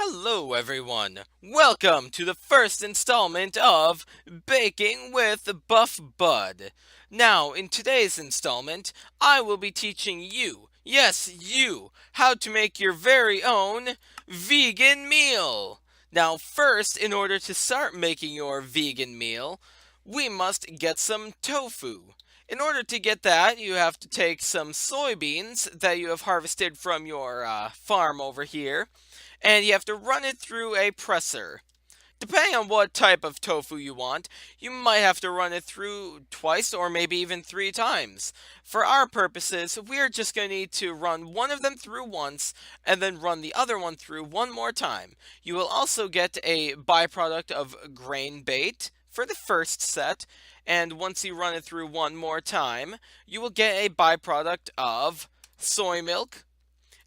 Hello everyone! Welcome to the first installment of Baking with Buffbud. Now, in today's installment, I will be teaching you, yes you, how to make your very own vegan meal. Now first, in order to start making your vegan meal, we must get some tofu. In order to get that, you have to take some soybeans that you have harvested from your farm over here, and you have to run it through a presser. Depending on what type of tofu you want, you might have to run it through twice or maybe even 3 times. For our purposes, we're just going to need to run one of them through once and then run the other one through one more time. You will also get a byproduct of grain bait for the first set, and once you run it through one more time, you will get a byproduct of soy milk,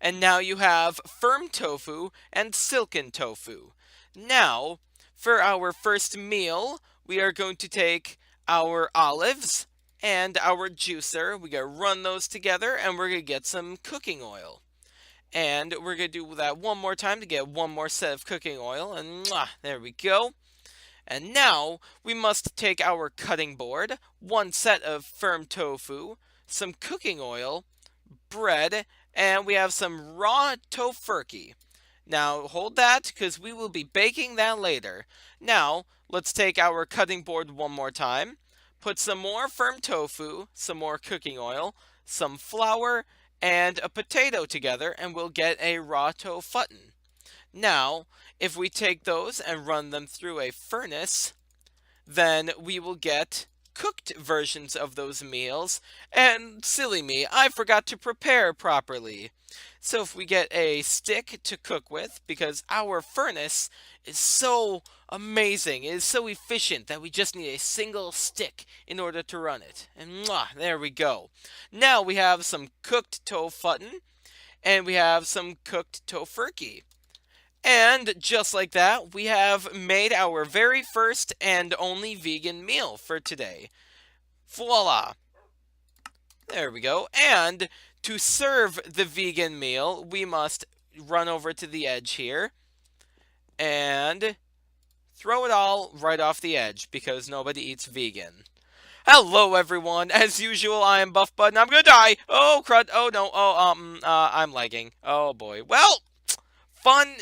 and now you have firm tofu and silken tofu. Now, for our first meal, we are going to take our olives and our juicer. We're going to run those together and we're going to get some cooking oil. And we're going to do that one more time to get one more set of cooking oil. And there we go. And now we must take our cutting board, one set of firm tofu, some cooking oil, bread, and we have some raw tofurkey. Now hold that because we will be baking that later. Now let's take our cutting board one more time, put some more firm tofu, some more cooking oil, some flour, and a potato together, and we'll get a raw tofutten. Now, if we take those and run them through a furnace, then we will get cooked versions of those meals. And silly me, I forgot to prepare properly. So if we get a stick to cook with, because our furnace is so amazing, it is so efficient that we just need a single stick in order to run it. And there we go. Now we have some cooked tofutten, and we have some cooked tofurkey. And just like that, we have made our very first and only vegan meal for today. Voila! There we go. And to serve the vegan meal, we must run over to the edge here and throw it all right off the edge because nobody eats vegan. Hello everyone, as usual I am Buffbud and I'm gonna die! Oh crud, oh no, I'm lagging. Oh boy. Well, fun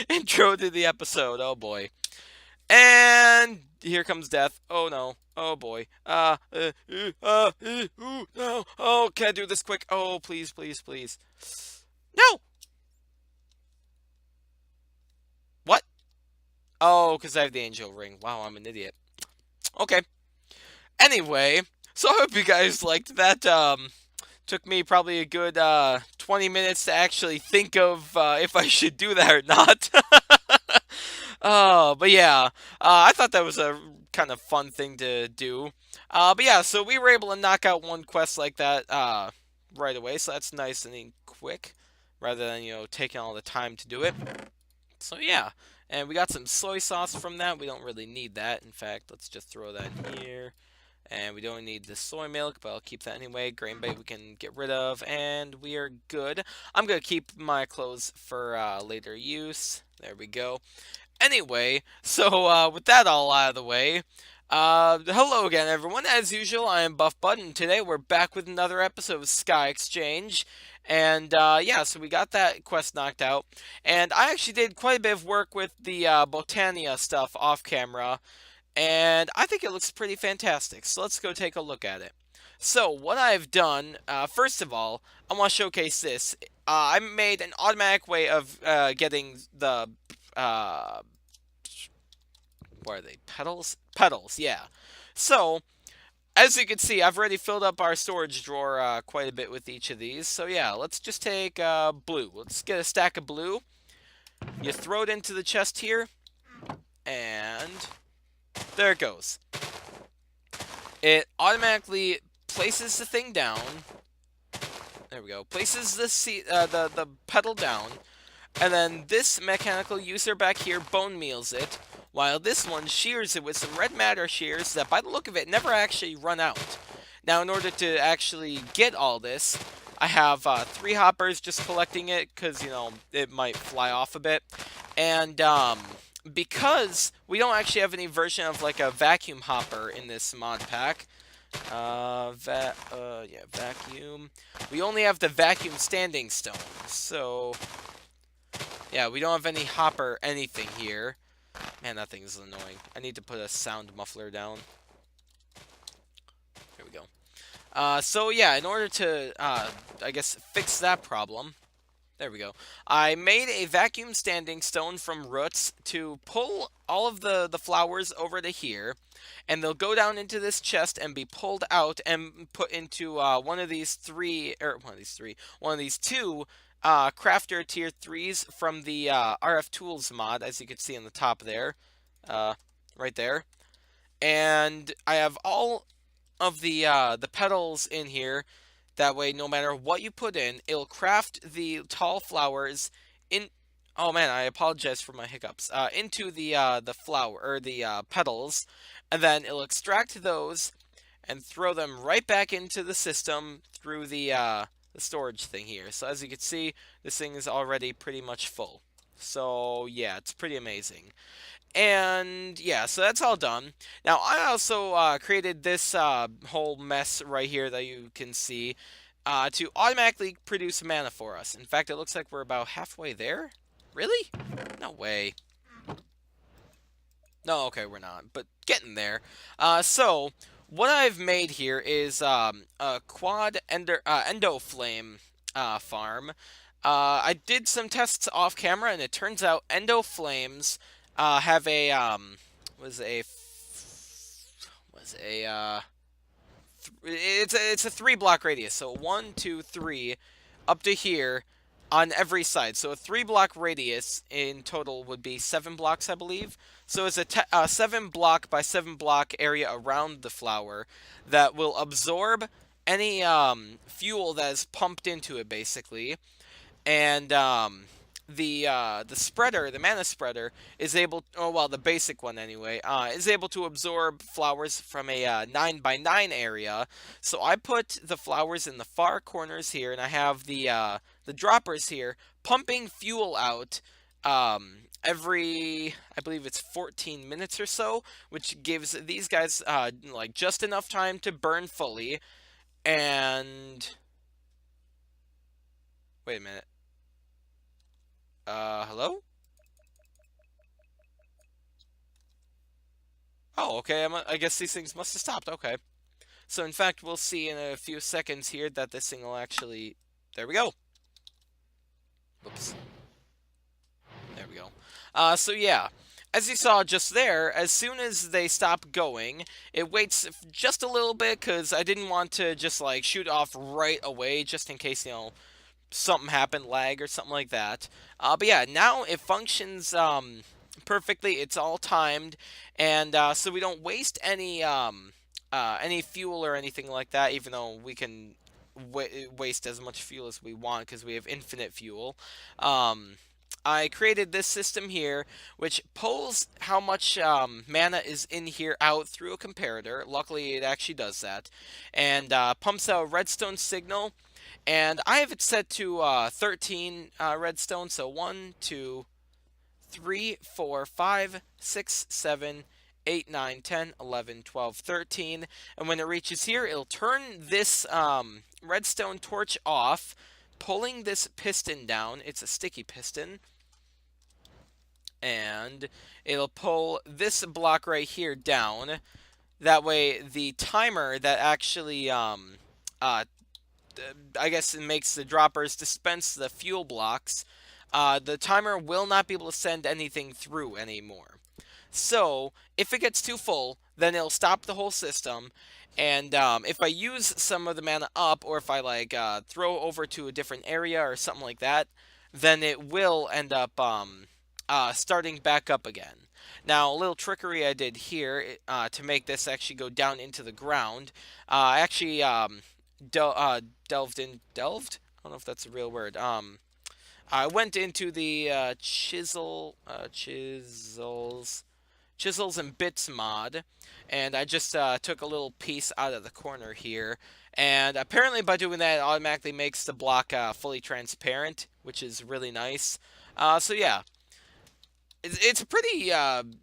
intro to the episode, oh boy. And here comes death. Oh no. Oh boy. No. Oh, can I do this quick? Oh, please, please, please. No! What? Oh, because I have the angel ring. Wow, I'm an idiot. Okay. Anyway, so I hope you guys liked that. Took me probably a good 20 minutes to actually think of if I should do that or not. Oh, but yeah, I thought that was a kind of fun thing to do. But yeah, so we were able to knock out one quest like that right away, so that's nice and quick, rather than, taking all the time to do it. So yeah, and we got some soy sauce from that. We don't really need that. In fact, let's just throw that in here. And we don't need the soy milk, but I'll keep that anyway. Grain bait we can get rid of, and we are good. I'm going to keep my clothes for later use. There we go. Anyway, so with that all out of the way, hello again, everyone. As usual, I am Buffbud, and today we're back with another episode of SkyExchange. And yeah, so we got that quest knocked out, and I actually did quite a bit of work with the Botania stuff off camera, and I think it looks pretty fantastic. So let's go take a look at it. So what I've done, first of all, I want to showcase this. I made an automatic way of getting the what are they? Petals? Petals, yeah. So, as you can see, I've already filled up our storage drawer quite a bit with each of these. So yeah, let's just take blue. Let's get a stack of blue. You throw it into the chest here, and there it goes. It automatically places the thing down. There we go. Places the petal down, and then this mechanical user back here bone meals it, while this one shears it with some red matter shears that, by the look of it, never actually run out. Now, in order to actually get all this, I have 3 hoppers just collecting it because, it might fly off a bit. And because we don't actually have any version of like a vacuum hopper in this mod pack, yeah, vacuum. We only have the vacuum standing stone. So, yeah, we don't have any hopper anything here. Man, that thing is annoying. I need to put a sound muffler down. Here we go. So yeah, in order to, I guess, fix that problem, there we go. I made a vacuum standing stone from roots to pull all of the flowers over to here, and they'll go down into this chest and be pulled out and put into one of these two crafter tier 3s from the RF Tools mod, as you can see on the top there, right there. And I have all of the petals in here. That way, no matter what you put in, it'll craft the tall flowers in. Oh man, I apologize for my hiccups. Into the flower or the petals, and then it'll extract those and throw them right back into the system through the storage thing here. So as you can see, this thing is already pretty much full. So yeah, it's pretty amazing. And yeah, so that's all done. Now, I also created this whole mess right here that you can see to automatically produce mana for us. In fact, it looks like we're about halfway there. Really? No way. No, okay, we're not, but getting there. So, what I've made here is a quad endo flame farm. I did some tests off camera, and it turns out endo flames have a was a was a it's a 3 block radius. So 1, 2, 3, up to here on every side. So a 3 block radius in total would be 7 blocks, I believe. So it's a 7 block by 7 block area around the flower that will absorb any fuel that is pumped into it, basically. And the spreader, the mana spreader, is able. Oh well, the basic one anyway. Is able to absorb flowers from a 9 by 9 area. So I put the flowers in the far corners here, and I have the droppers here pumping fuel out. Every, I believe it's 14 minutes or so, which gives these guys like just enough time to burn fully. And wait a minute. Hello? Oh, okay, I guess these things must have stopped, okay. So, in fact, we'll see in a few seconds here that this thing will actually... There we go. Oops. There we go. So yeah, as you saw just there, as soon as they stop going, it waits just a little bit, because I didn't want to just, like, shoot off right away, just in case, something happened, lag or something like that. But yeah, now it functions perfectly. It's all timed, and so we don't waste any fuel or anything like that. Even though we can waste as much fuel as we want because we have infinite fuel. I created this system here, which pulls how much mana is in here out through a comparator. Luckily, it actually does that, and pumps out a redstone signal. And I have it set to 13 redstone, so 1, 2, 3, 4, 5, 6, 7, 8, 9, 10, 11, 12, 13. And when it reaches here, it'll turn this redstone torch off, pulling this piston down. It's a sticky piston. And it'll pull this block right here down. That way, the timer that actually I guess it makes the droppers dispense the fuel blocks, the timer will not be able to send anything through anymore. So, if it gets too full, then it'll stop the whole system, and if I use some of the mana up, or if I, like, throw over to a different area or something like that, then it will end up starting back up again. Now, a little trickery I did here to make this actually go down into the ground. I actually delved? I don't know if that's a real word. I went into the Chisels and Bits mod, and I just took a little piece out of the corner here, And apparently by doing that, it automatically makes the block fully transparent, which is really nice. So yeah, it's a pretty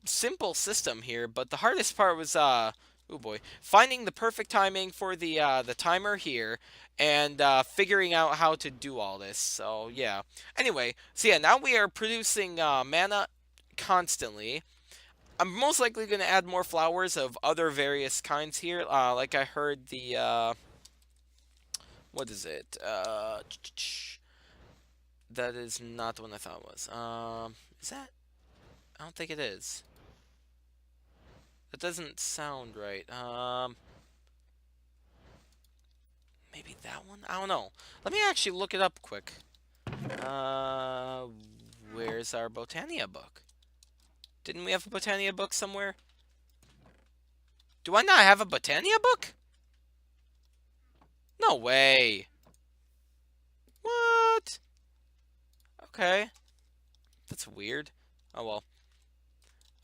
simple system here, but the hardest part was oh boy, finding the perfect timing for the timer here and figuring out how to do all this. So yeah. Anyway, so yeah, now we are producing mana constantly. I'm most likely going to add more flowers of other various kinds here. Like I heard the what is it? That is not the one I thought it was. Is that? I don't think it is. That doesn't sound right. Maybe that one? I don't know. Let me actually look it up quick. Uh, where's our Botania book? Didn't we have a Botania book somewhere? Do I not have a Botania book? No way. What? Okay. That's weird. Oh well.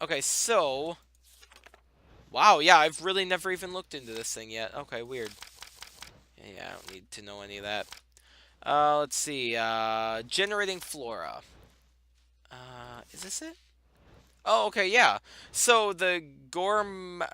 Okay, so... Wow, yeah, I've really never even looked into this thing yet. Okay, weird. Yeah, I don't need to know any of that. Let's see. Generating flora. Is this it? Oh, okay, yeah. So the Gormarilis?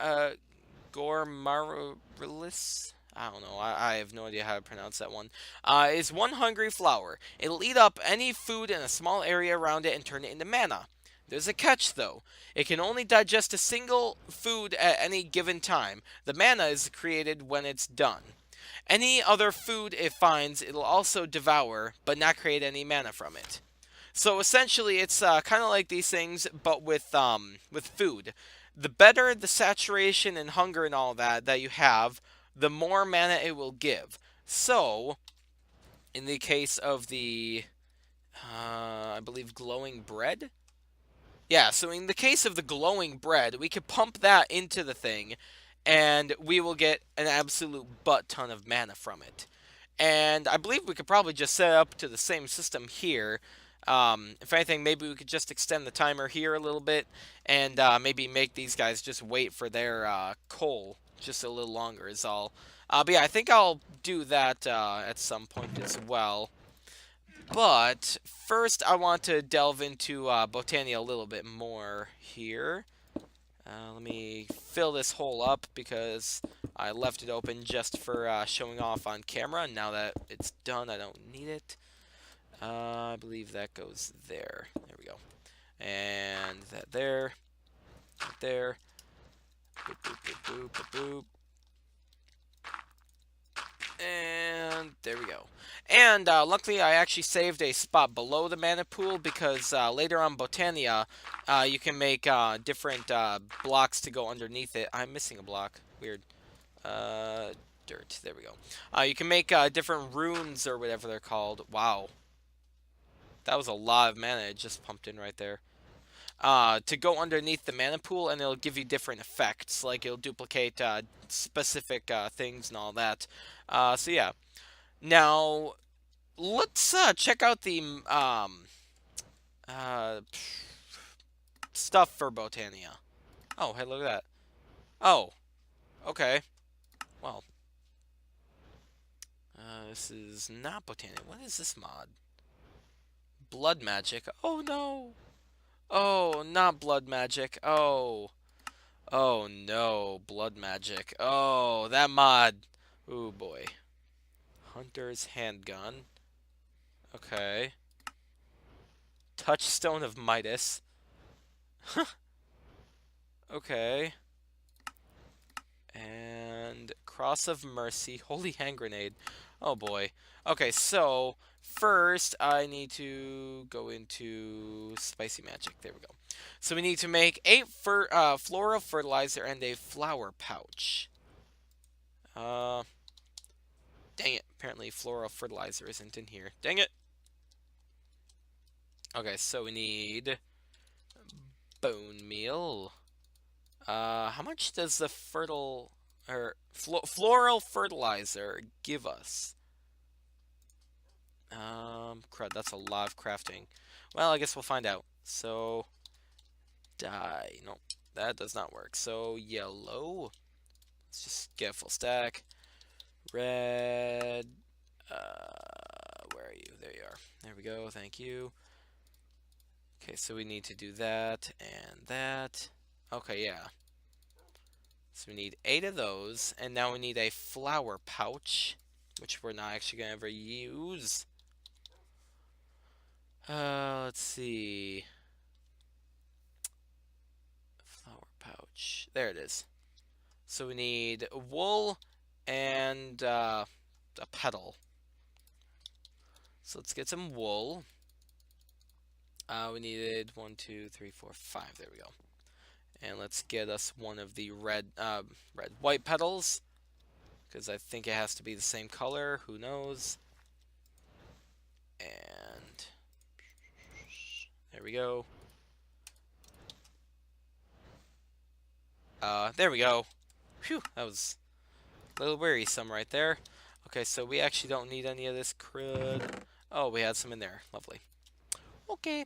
I don't know. I have no idea how to pronounce that one. Is one hungry flower. It'll eat up any food in a small area around it and turn it into mana. There's a catch, though. It can only digest a single food at any given time. The mana is created when it's done. Any other food it finds, it'll also devour, but not create any mana from it. So essentially, it's kind of like these things, but with food. The better the saturation and hunger and all that you have, the more mana it will give. So, in the case of the, I believe, glowing bread. Yeah, so in the case of the glowing bread, we could pump that into the thing, and we will get an absolute butt ton of mana from it. And I believe we could probably just set up to the same system here. If anything, maybe we could just extend the timer here a little bit, and maybe make these guys just wait for their coal just a little longer is all. But yeah, I think I'll do that at some point as well. But first, I want to delve into Botania a little bit more here. Let me fill this hole up because I left it open just for showing off on camera. And now that it's done, I don't need it. I believe that goes there. There we go. And that there. Right there. Boop, boop, boop, boop, boop, boop. And there we go. And luckily, I actually saved a spot below the mana pool because later on Botania, you can make different blocks to go underneath it. I'm missing a block. Weird. Dirt. There we go. You can make different runes or whatever they're called. Wow. That was a lot of mana it just pumped in right there. To go underneath the mana pool, and it'll give you different effects. Like, it'll duplicate specific things and all that. So, yeah. Now, let's check out the uh, stuff for Botania. Oh, hey, look at that. Oh, okay. Well, this is not Botania. What is this mod? Blood magic. Oh, no. Oh, not blood magic. Oh. Oh, no. Blood magic. Oh, that mod. Oh, boy. Hunter's handgun. Okay. Touchstone of Midas. Okay. And Cross of Mercy. Holy Hand Grenade. Oh boy. Okay, so first I need to go into Spicy Magic. There we go. So we need to make 8 floral fertilizer and a flower pouch. Dang it. Apparently floral fertilizer isn't in here. Dang it. Okay, so we need bone meal. How much does the floral fertilizer give us? Crud, that's a lot of crafting. Well, I guess we'll find out. So, dye. No, that does not work. So, yellow. Let's just get a full stack. Red. Where are you? There you are. There we go. Thank you. Okay, so we need to do that and that. Okay, yeah. So we need 8 of those, and now we need a flower pouch, which we're not actually going to ever use. Let's see. Flower pouch. There it is. So we need wool and a petal. So let's get some wool. We needed 1, 2, 3, 4, 5. There we go. And let's get us one of the white petals, because I think it has to be the same color. Who knows? And there we go. There we go. Phew, that was a little wearisome right there. Okay, so we actually don't need any of this crud. Oh, we had some in there. Lovely. Okay.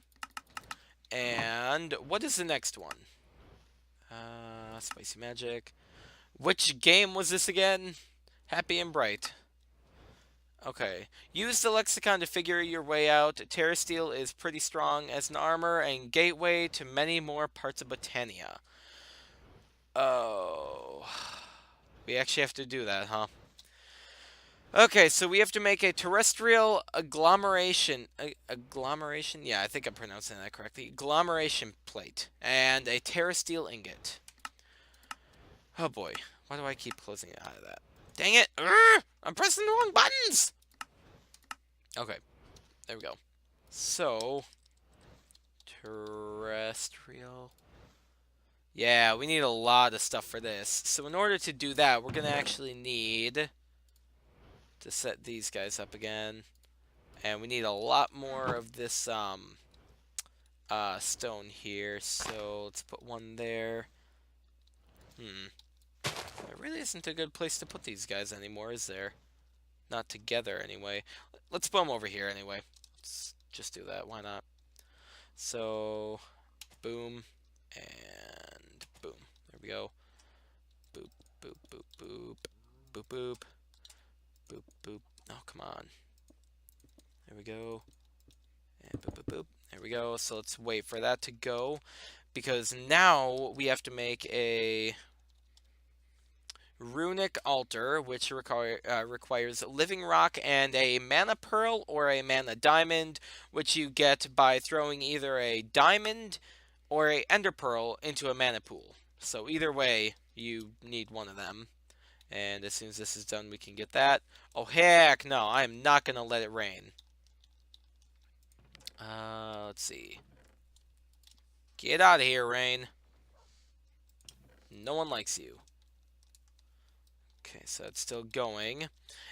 And what is the next one? Spicy Magic. Which game was this again? Happy and Bright. Okay. Use the lexicon to figure your way out. Terrasteel is pretty strong as an armor and gateway to many more parts of Botania. Oh. We actually have to do that, huh? Okay, so we have to make a terrestrial agglomeration. Agglomeration? Yeah, I think I'm pronouncing that correctly. Agglomeration plate. And a terrasteel ingot. Oh boy. Why do I keep closing it out of that? Dang it! Urgh! I'm pressing the wrong buttons! Okay. There we go. So. Terrestrial. Yeah, we need a lot of stuff for this. So in order to do that, we're going to actually need to set these guys up again. And we need a lot more of this stone here. So let's put one there. There really isn't a good place to put these guys anymore, is there? Not together, anyway. Let's put them over here, anyway. Let's just do that. Why not? So, boom, and boom. There we go. Boop, boop, boop, boop. Boop, boop. Boop, boop. Oh, come on. There we go. And boop, boop, boop. There we go. So let's wait for that to go, because now we have to make a runic altar, which requires living rock and a mana pearl or a mana diamond, which you get by throwing either a diamond or a ender pearl into a mana pool. So either way, you need one of them. And as soon as this is done, we can get that. Oh, heck no, I am not going to let it rain. Let's see. Get out of here, rain. No one likes you. Okay, so it's still going.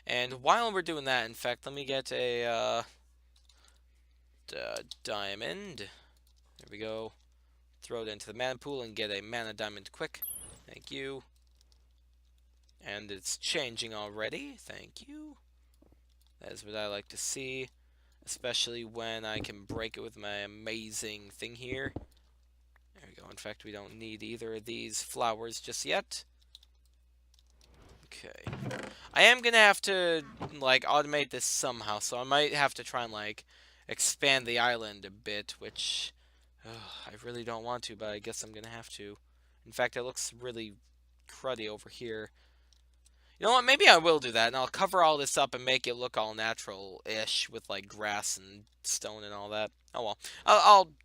And while we're doing that, in fact, let me get a diamond. There we go. Throw it into the mana pool and get a mana diamond quick. Thank you. And it's changing already. Thank you. That is what I like to see. Especially when I can break it with my amazing thing here. There we go. In fact, we don't need either of these flowers just yet. Okay. I am gonna have to, like, automate this somehow, so I might have to try and, like, expand the island a bit, which I really don't want to, but I guess I'm gonna have to. In fact, it looks really cruddy over here. You know what, maybe I will do that, and I'll cover all this up and make it look all natural-ish with, like, grass and stone and all that. Oh, well.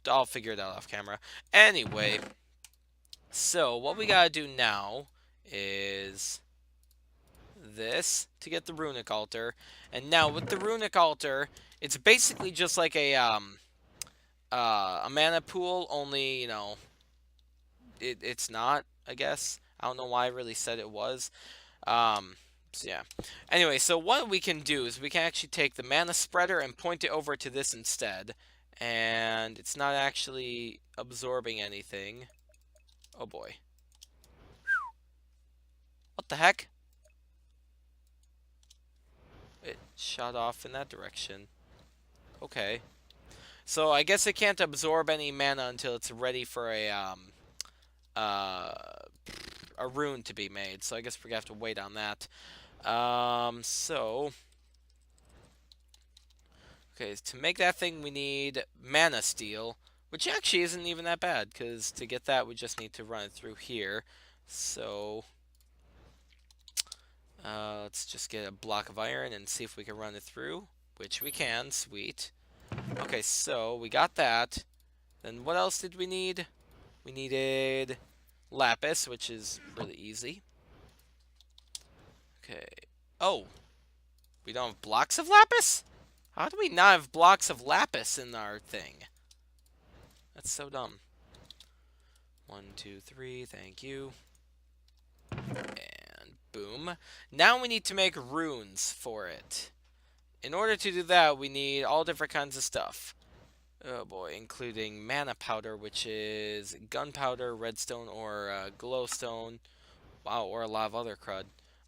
I'll figure it out off camera. Anyway, so what we gotta do now is this to get the runic altar. And now with the runic altar, it's basically just like a mana pool, only, you know, it's not, I guess. I don't know why I really said it was. So yeah. Anyway, so what we can do is we can actually take the mana spreader and point it over to this instead. And it's not actually absorbing anything. Oh boy. What the heck? It shot off in that direction. Okay. So I guess it can't absorb any mana until it's ready for a rune to be made. So I guess we're gonna have to wait on that. So... Okay, to make that thing, we need mana steel, which actually isn't even that bad, because to get that, we just need to run it through here. So, let's just get a block of iron and see if we can run it through, which we can. Sweet. Okay, so we got that. Then what else did we need? We needed lapis, which is really easy. Okay. Oh, we don't have blocks of lapis? How do we not have blocks of lapis in our thing? That's so dumb. 1, 2, 3, thank you. And boom. Now we need to make runes for it. In order to do that, we need all different kinds of stuff. Oh boy, including mana powder, which is gunpowder, redstone, or glowstone. Wow, or a lot of other crud.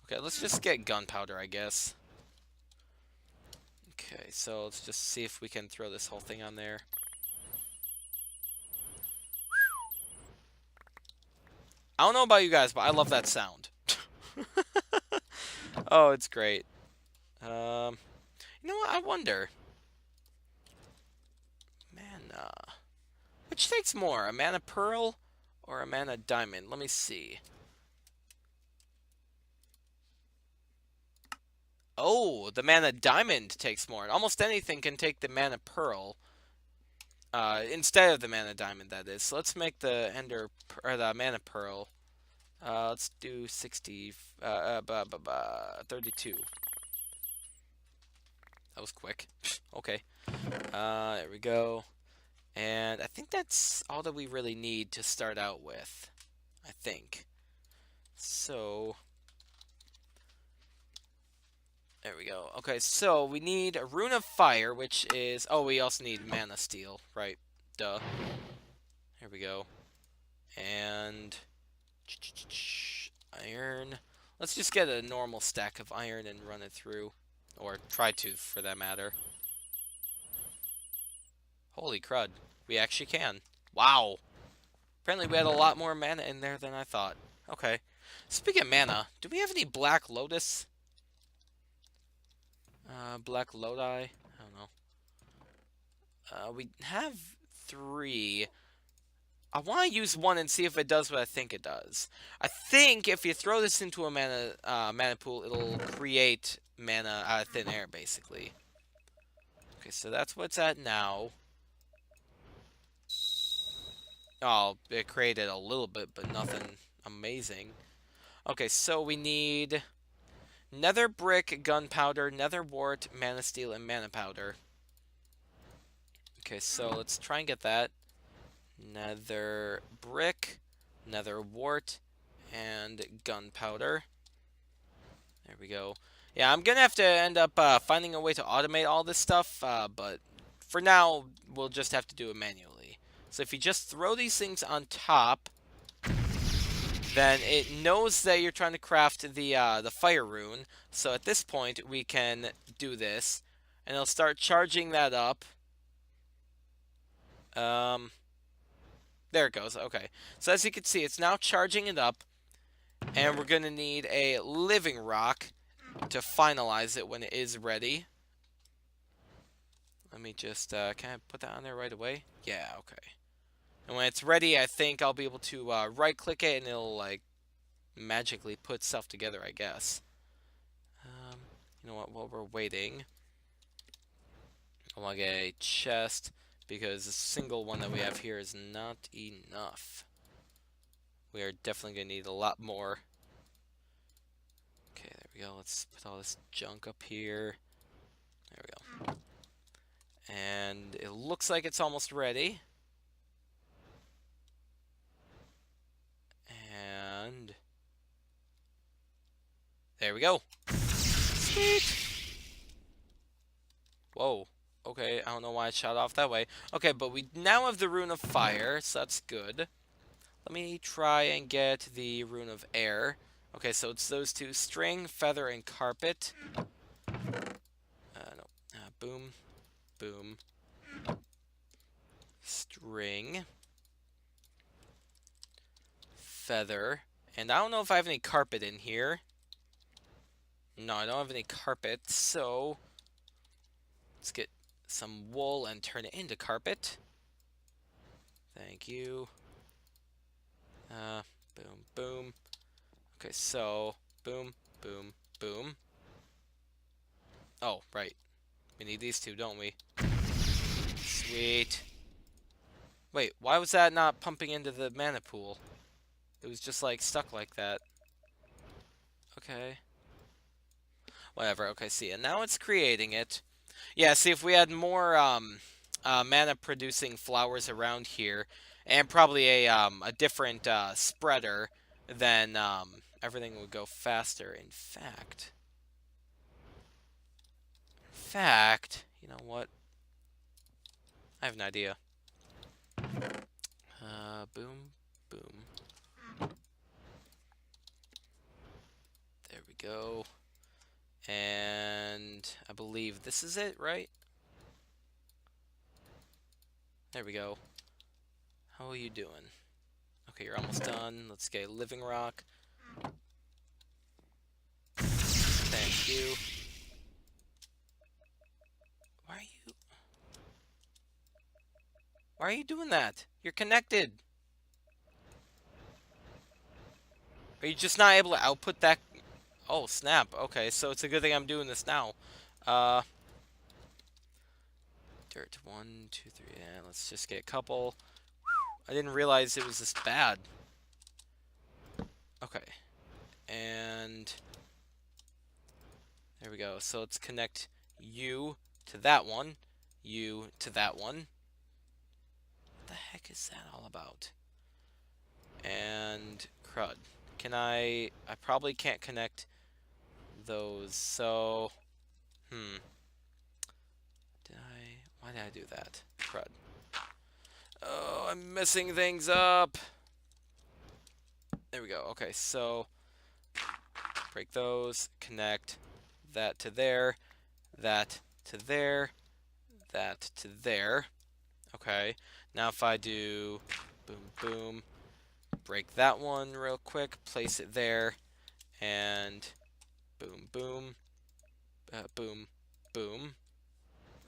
Okay, let's just get gunpowder, I guess. Okay, so let's just see if we can throw this whole thing on there. I don't know about you guys, but I love that sound. Oh, it's great. You know what? I wonder. Mana. Which takes more, a mana pearl or a mana diamond? Let me see. Oh, the mana diamond takes more. Almost anything can take the mana pearl. Instead of the mana diamond, that is. So let's make the the mana pearl. Let's do 60, 32. That was quick. Okay. There we go. And I think that's all that we really need to start out with. I think. So... There we go. Okay, so we need a Rune of Fire, which is... Oh, we also need Mana Steel. Right. Duh. Here we go. And... Iron. Let's just get a normal stack of iron and run it through. Or try to, for that matter. Holy crud. We actually can. Wow. Apparently we had a lot more mana in there than I thought. Okay. Speaking of mana, do we have any Black Lotus? Black Lodi? I don't know. We have 3. I want to use 1 and see if it does what I think it does. I think if you throw this into a mana pool, it'll create mana out of thin air, basically. Okay, so that's what's at now. Oh, it created a little bit, but nothing amazing. Okay, so we need nether brick, gunpowder, nether wart, mana steel, and mana powder. Okay, so let's try and get that. Nether brick, nether wart, and gunpowder. There we go. Yeah, I'm gonna have to end up finding a way to automate all this stuff, but for now, we'll just have to do it manually. So if you just throw these things on top, then it knows that you're trying to craft the fire rune. So at this point, we can do this, and it'll start charging that up. There it goes. Okay. So as you can see, it's now charging it up, and we're gonna need a living rock to finalize it when it is ready. Let me just, can I put that on there right away? Yeah, okay. And when it's ready, I think I'll be able to right-click it, and it'll, like, magically put stuff together, I guess. You know what, while we're waiting, I want to get a chest, because the single one that we have here is not enough. We are definitely going to need a lot more. Okay, there we go. Let's put all this junk up here. There we go. And it looks like it's almost ready. And there we go. Sweet. Whoa. Okay, I don't know why it shot off that way. Okay, but we now have the Rune of Fire, so that's good. Let me try and get the Rune of Air. Okay, so it's those two. String, feather, and carpet. No. Boom. Boom. String. Feather. And I don't know if I have any carpet in here. No, I don't have any carpet, so let's get some wool and turn it into carpet. Thank you. Boom, boom. Okay, so boom, boom, boom. Oh, right. We need these two, don't we? Sweet. Wait, why was that not pumping into the mana pool? It was just like stuck like that. Okay. Whatever. Okay, see, and now it's creating it. Yeah, see, if we had more mana producing flowers around here, and probably a different spreader, then everything would go faster. In fact, you know what? I have an idea. Boom, boom. There we go. And I believe this is it, right? There we go. How are you doing? Okay, you're almost done. Let's get living rock. Thank you. Why are you doing that? You're connected. Are you just not able to output that? Oh, snap. Okay, so it's a good thing I'm doing this now. Uh, dirt. 1, 2, 3. Yeah, let's just get a couple. I didn't realize it was this bad. Okay. And there we go. So let's connect you to that one. You to that one. What the heck is that all about? And crud. Can I probably can't connect those, so why did I do that? Crud. Oh, I'm messing things up. There we go. Okay, so break those, connect that to there, that to there, that to there. Okay. Now if I do boom boom, break that one real quick, place it there, and boom boom, boom boom.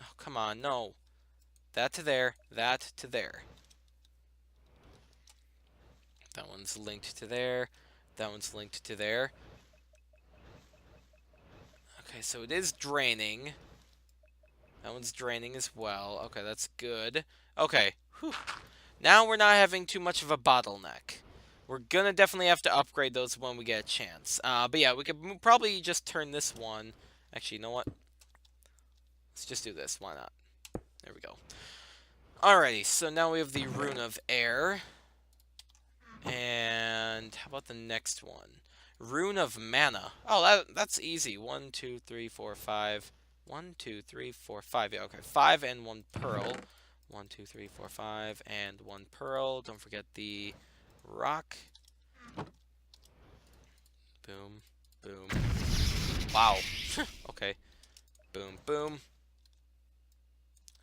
Oh, come on, no. That to there, that to there. That one's linked to there. That one's linked to there. Okay, so it is draining. That one's draining as well. Okay, that's good. Okay, whew. Now we're not having too much of a bottleneck. We're gonna definitely have to upgrade those when we get a chance. But yeah, we could probably just turn this one. Actually, you know what? Let's just do this. Why not? There we go. Alrighty, so now we have the Rune of Air. And how about the next one? Rune of Mana. Oh, that's easy. 1, 2, 3, 4, 5. 1, 2, 3, 4, 5. Yeah, okay. 5 and 1 pearl. 1, 2, 3, 4, 5, and 1 pearl. Don't forget the rock. Boom, boom. Wow. Okay. Boom, boom.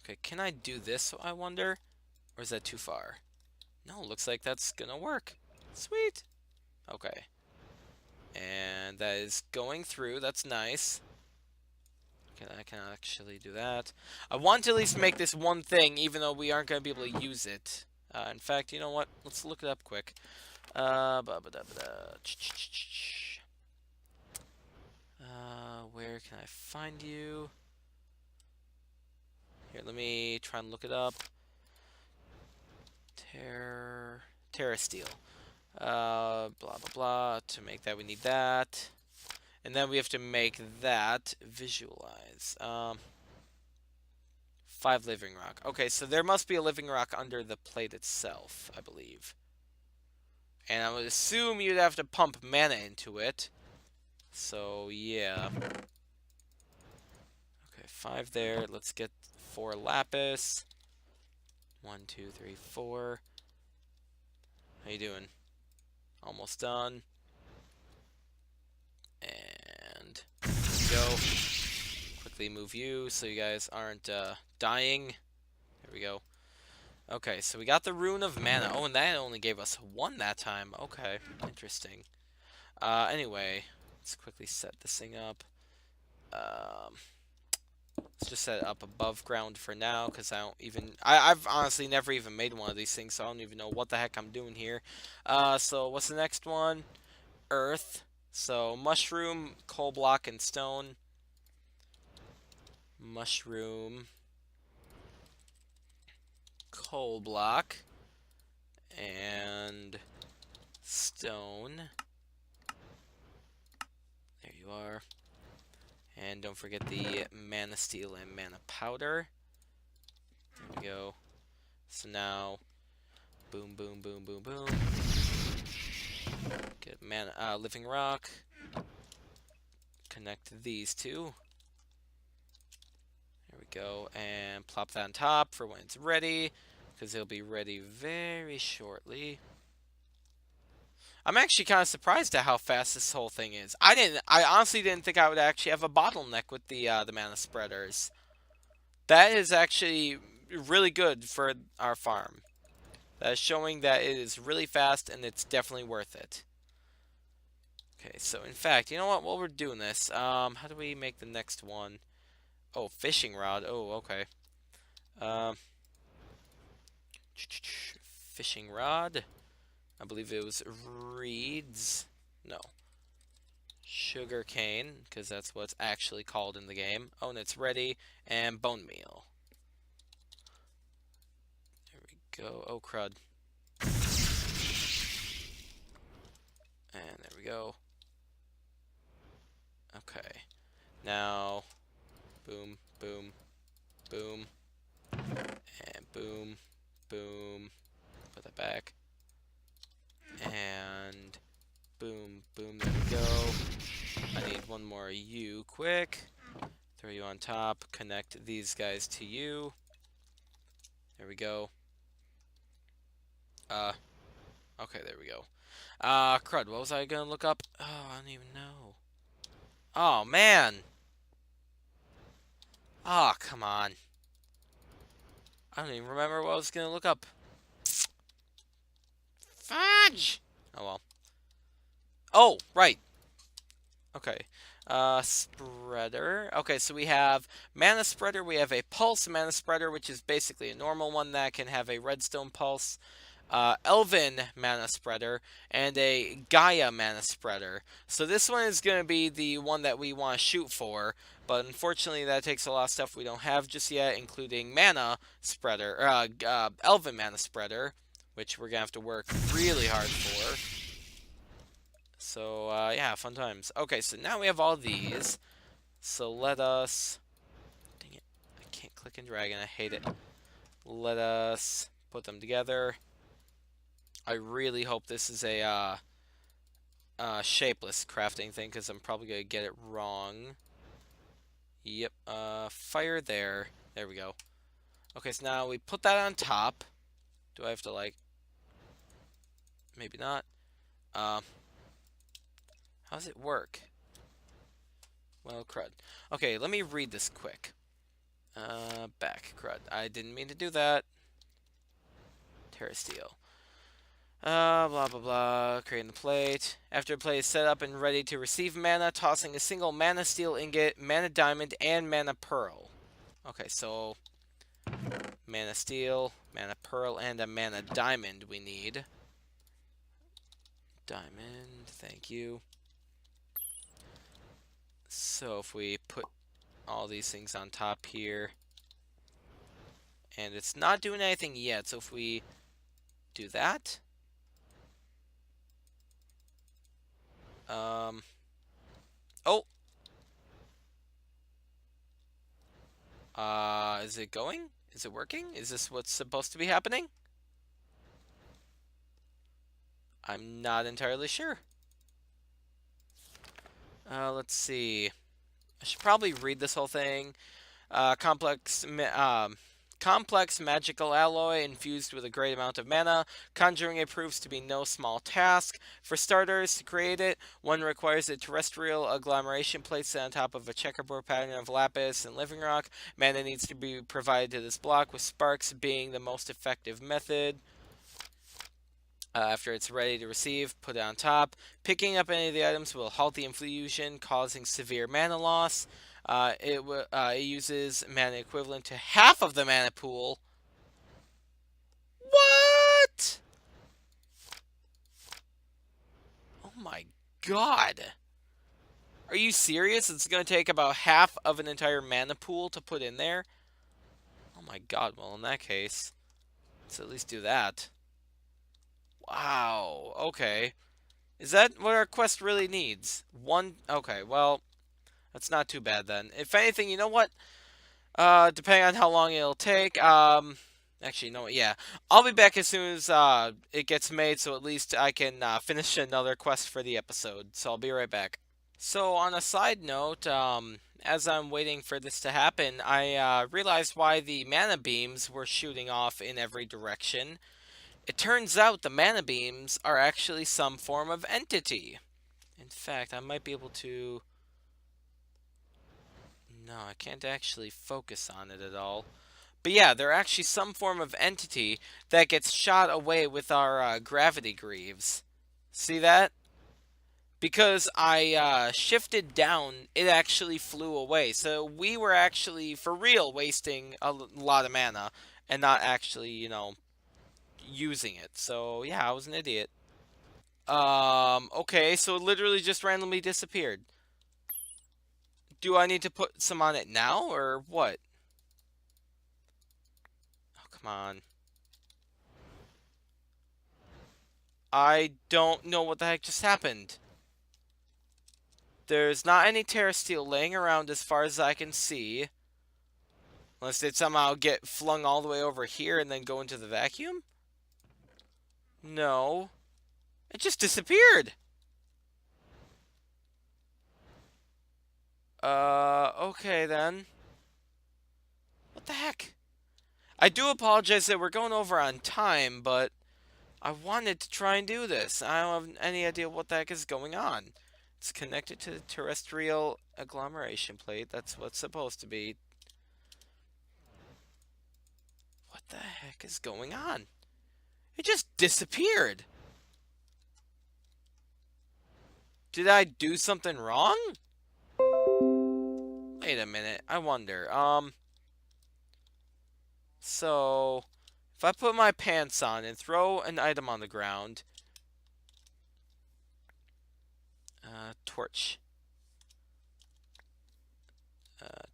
Okay, can I do this, I wonder? Or is that too far? No, looks like that's gonna work. Sweet. Okay. And that is going through. That's nice. Okay, I can actually do that. I want to at least make this one thing, even though we aren't going to be able to use it. In fact, you know what? Let's look it up quick. Where can I find you? Here, let me try and look it up. Terra Steel. Blah, blah, blah. To make that, we need that. And then we have to make that visualize. 5 living rock. Okay, so there must be a living rock under the plate itself, I believe. And I would assume you'd have to pump mana into it. So, yeah. Okay, 5 there. Let's get 4 lapis. 1, 2, 3, 4. How you doing? Almost done. And there we go. Quickly move you so you guys aren't dying. There we go. Okay, so we got the Rune of Mana. Oh, and that only gave us 1 that time. Okay, interesting. Anyway, let's quickly set this thing up. Um, let's just set it up above ground for now, because I've honestly never even made one of these things, so I don't even know what the heck I'm doing here. So what's the next one? Earth. So mushroom, coal block, and stone. Mushroom, coal block, and stone. There you are. And don't forget the mana steel and mana powder. There we go. So now, boom, boom, boom, boom, boom. Get mana, living rock. Connect these two. There we go. And plop that on top for when it's ready, because it'll be ready very shortly. I'm actually kind of surprised at how fast this whole thing is. I honestly didn't think I would actually have a bottleneck with the mana spreaders. That is actually really good for our farm. That is showing that it is really fast and it's definitely worth it. Okay, so in fact, you know what? While we're doing this, how do we make the next one? Oh, fishing rod. Oh, okay. Fishing rod. I believe it was reeds. No. Sugar cane, because that's what it's actually called in the game. Oh, and it's ready. And bone meal. There we go. Oh, crud. And there we go. Okay. Now, boom, boom, boom, and boom, boom. Put that back. And boom, boom, there we go. I need one more you quick. Throw you on top. Connect these guys to you. There we go. Okay, there we go. Crud, what was I gonna look up? Oh, I don't even know. Oh, man. Oh, come on. I don't even remember what I was gonna look up. Fudge! Oh, well. Oh, right. Okay. Spreader. Okay, so we have mana spreader. We have a pulse mana spreader, which is basically a normal one that can have a redstone pulse. Elven mana spreader, and a Gaia mana spreader. So this one is going to be the one that we want to shoot for, but unfortunately that takes a lot of stuff we don't have just yet, including mana spreader, Elven mana spreader, which we're going to have to work really hard for. So, yeah, fun times. Okay, so now we have all these. So let us... Dang it. I can't click and drag, and I hate it. Let us put them together. I really hope this is a shapeless crafting thing, because I'm probably going to get it wrong. Yep, fire there. There we go. Okay, so now we put that on top. Do I have to, like... Maybe not. How does it work? Well, crud. Okay, let me read this quick. Back, crud. I didn't mean to do that. Terra steel. Blah, blah, blah. Creating the plate. After the plate is set up and ready to receive mana, tossing a single mana steel ingot, mana diamond, and mana pearl. Okay, so... Mana steel, mana pearl, and a mana diamond we need. Diamond, thank you. So if we put all these things on top here... And it's not doing anything yet, so if we do that... Oh! Is it going? Is it working? Is this what's supposed to be happening? I'm not entirely sure. Let's see. I should probably read this whole thing. Complex magical alloy infused with a great amount of mana. Conjuring it proves to be no small task. For starters, to create it, one requires a terrestrial agglomeration placed on top of a checkerboard pattern of lapis and living rock. Mana needs to be provided to this block, with sparks being the most effective method. After it's ready to receive, put it on top. Picking up any of the items will halt the infusion, causing severe mana loss. It uses mana equivalent to half of the mana pool. What? Oh my god. Are you serious? It's going to take about half of an entire mana pool to put in there? Oh my god, well in that case, let's at least do that. Wow, okay. Is that what our quest really needs? One, okay, well, that's not too bad then. If anything, you know what? Depending on how long it'll take, actually, no, yeah. I'll be back as soon as, it gets made, so at least I can, finish another quest for the episode. So I'll be right back. So, on a side note, as I'm waiting for this to happen, I realized why the mana beams were shooting off in every direction. It turns out the mana beams are actually some form of entity. In fact, I might be able to... No, I can't actually focus on it at all. But yeah, they're actually some form of entity that gets shot away with our gravity greaves. See that? Because I shifted down, it actually flew away. So we were actually, for real, wasting a lot of mana and not actually, using it. So yeah, I was an idiot. Okay, so it literally just randomly disappeared. Do I need to put some on it now, or what? Oh, come on. I don't know what the heck just happened. There's not any Terra Steel laying around as far as I can see. Unless it somehow get flung all the way over here and then go into the vacuum? No. It just disappeared. Okay then. What the heck? I do apologize that we're going over on time, but I wanted to try and do this. I don't have any idea what the heck is going on. It's connected to the terrestrial agglomeration plate. That's what's supposed to be. What the heck is going on? It just disappeared. Did I do something wrong? Wait a minute. I wonder. So, if I put my pants on and throw an item on the ground, torch,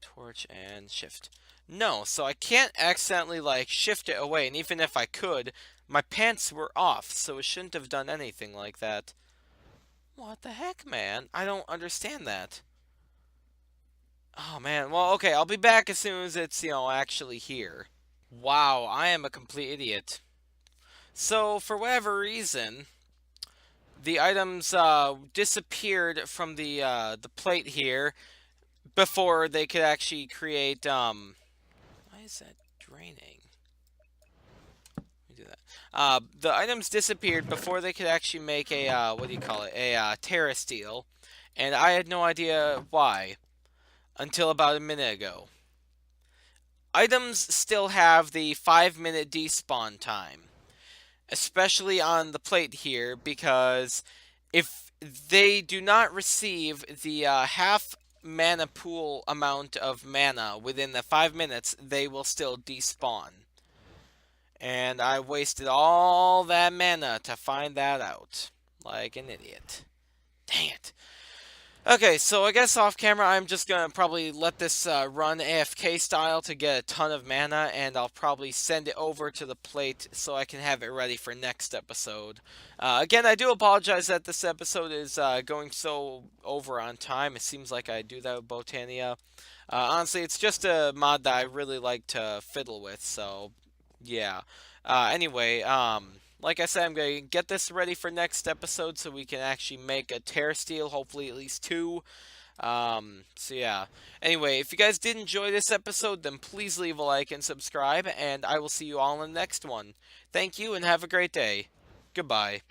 torch and shift. No, so I can't accidentally like shift it away, and even if I could, my pants were off, so it shouldn't have done anything like that. What the heck, man? I don't understand that. Oh man, well okay, I'll be back as soon as it's, actually here. Wow, I am a complete idiot. So, for whatever reason, the items disappeared from the plate here before they could actually create, why is that draining? Let me do that. The items disappeared before they could actually make a, what do you call it, a Terra Steel, and I had no idea why until about a minute ago. Items still have the 5-minute despawn time, especially on the plate here, because if they do not receive the half mana pool amount of mana within the 5 minutes, they will still despawn. And I wasted all that mana to find that out. Like an idiot. Dang it. Okay, so I guess off camera I'm just gonna probably let this run AFK style to get a ton of mana, and I'll probably send it over to the plate so I can have it ready for next episode. Again, I do apologize that this episode is going so over on time. It seems like I do that with Botania. Honestly, it's just a mod that I really like to fiddle with, so yeah. Anyway, like I said, I'm going to get this ready for next episode so we can actually make a Terra Steel, hopefully at least 2. So yeah. Anyway, if you guys did enjoy this episode, then please leave a like and subscribe, and I will see you all in the next one. Thank you, and have a great day. Goodbye.